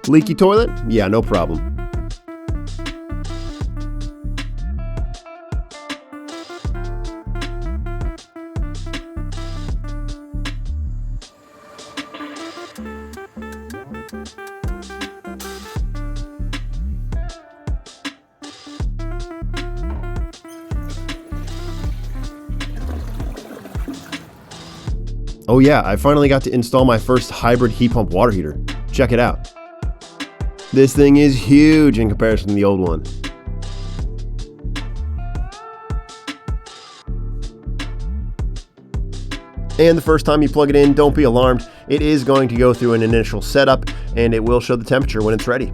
Leaky toilet? Yeah, no problem. Oh yeah, I finally got to install my first hybrid heat pump water heater. Check it out. This thing is huge in comparison to the old one. And the first time you plug it in, don't be alarmed. It is going to go through an initial setup and it will show the temperature when it's ready.